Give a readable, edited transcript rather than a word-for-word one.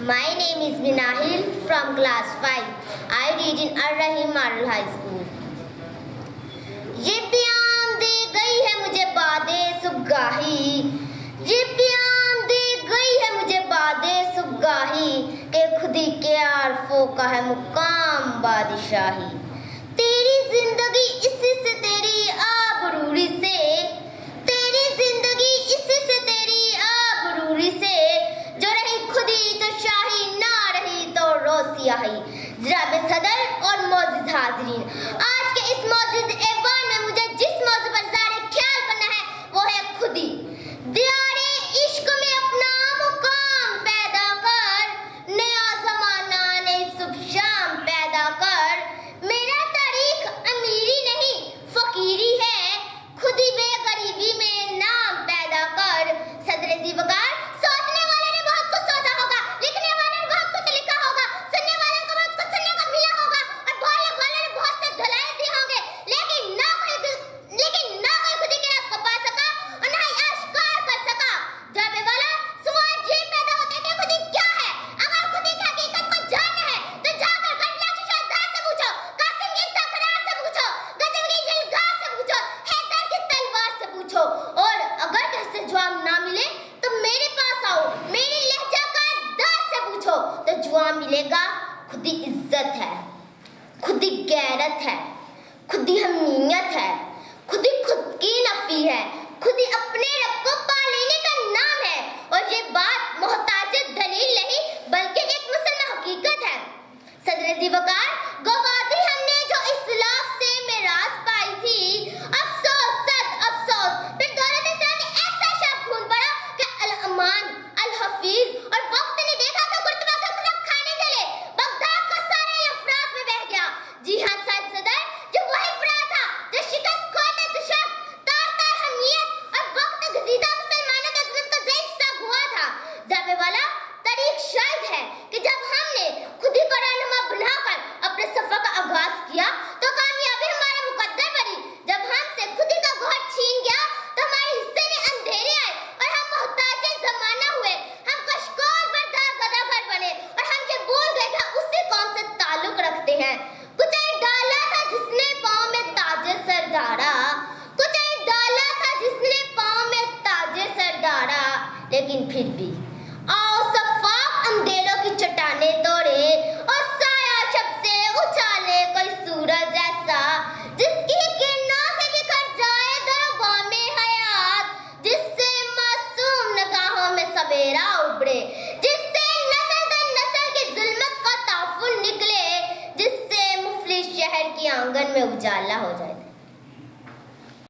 My name is Minahil from class 5. I read in Ar-Rahim Model High School. ये प्याम दे गई है मुझे बादे सुगाही, ये प्याम दे गई है मुझे बादे सुगाही, के खुदी के आरफों का है मुकाम बादशाही. तेरी जिंदगी इसी से तेरी आबरूरी से, तेरी जिंदगी इसी से तेरी आबरूरी से, जो रही खुदी तो शाही ना रही तो रोसियाही. जनाब सदर और मौजूद हाज़रीन, आज के इस मौजूद ऐवान में मुझे जिस मौजू पर ज़ारे ख्याल करना है वो है खुदी. दियारे इश्क में अपना मुकाम पैदा कर, नया ज़माना नई सुबह शाम पैदा कर. मेरा तारीख अमीरी नहीं फ़कीरी है, खुदी बेगरीबी में नाम पैदा कर. सदर ज़ीवकार, सोचने वाले ने बहुत कुछ सोचा होगा, लिखने वाले ने बहुत कुछ लिखा होगा, सुनने वाले को बहुत कुछ सुनने को मिला होगा, और बोलने वाले ने बहुत से धुलाई दिए होंगे, लेकिन ना कोई खुदी के राज को पा सका और ना ही आश्कार कर सका. जाबे वाला सवाल ये पैदा होता है कि खुदी क्या है. अगर खुदी की हकीकत को जानना है तो जाकर गंडला की शादात से पूछो, कासिम की तकरार से पूछो, गजब की यलगाह से पूछो, हैदर की तलवार से पूछो. और अगर ऐसे जवाब ना मिले तो मेरे पास आओ, मेरी लहजा का दास से पूछो, तो जवाब मिलेगा खुदी इज्जत है, खुदी गैरत है, खुदी हमीयत है, खुदी खुद की नफी है, खुदी अपने रब को पा लेने का नाम है. और ये बात मोहताज दलील नहीं बल्कि एक मुसलमान हकीकत है. सदर ज़ीवकार, गवादी हमने जो इस्लाफ से मिराज पाई थी, अफसोस सद अफसोस, फिर दौलत इस्लाम में ऐसा शब खून पड़ा कि अल-अमान, अल-हफीज और वक्त ने देखा कि कुर्तबा का खुला खाने जले, बगदाद का सारा अफरात में बह गया. जी हाँ साहब सदर, जो वही अफरात था जो शिकस्त खोते दुशक, तार हमीयत और वक्त गजीदा मुसलमानों के अज़मत का ज़ईफ़ सा हुआ था. जाबे वाला, तारीख शायद है कि जब हमने खुदी को रहनुमा बनाकर अपने सफ़र का आगाज किया तो कामयाबी हमारे मुकद्दर बनी. जब हमसे खुदी का गौहर छीन गया तो हमारे हिस्से में अंधेरे आए और हम मोहताज ज़माना हुए. हम कशकोल बरदार गदागर बने और हम ये भूल गए कि उसी कौम से ताल्लुक रखते हैं. कुछ ऐ डाला था जिसने पाँव में ताजे सरदारा, कुछ ऐ डाला था जिसने पाँव में ताजे सरदारा, लेकिन फिर भी आओ सफाक अंधेरों की चट्टाने तोड़े और साया शब से उछाले कोई सूरज ऐसा, जिसकी किरणों से बिखर जाए दरगाह में हयात, जिससे मासूम निगाहों में सवेरा उभरे, जिससे नस्ल दर नस्ल की जुल्मत का ताफुन निकले, जिससे मुफलिस शहर की आंगन में उजाला हो जाए.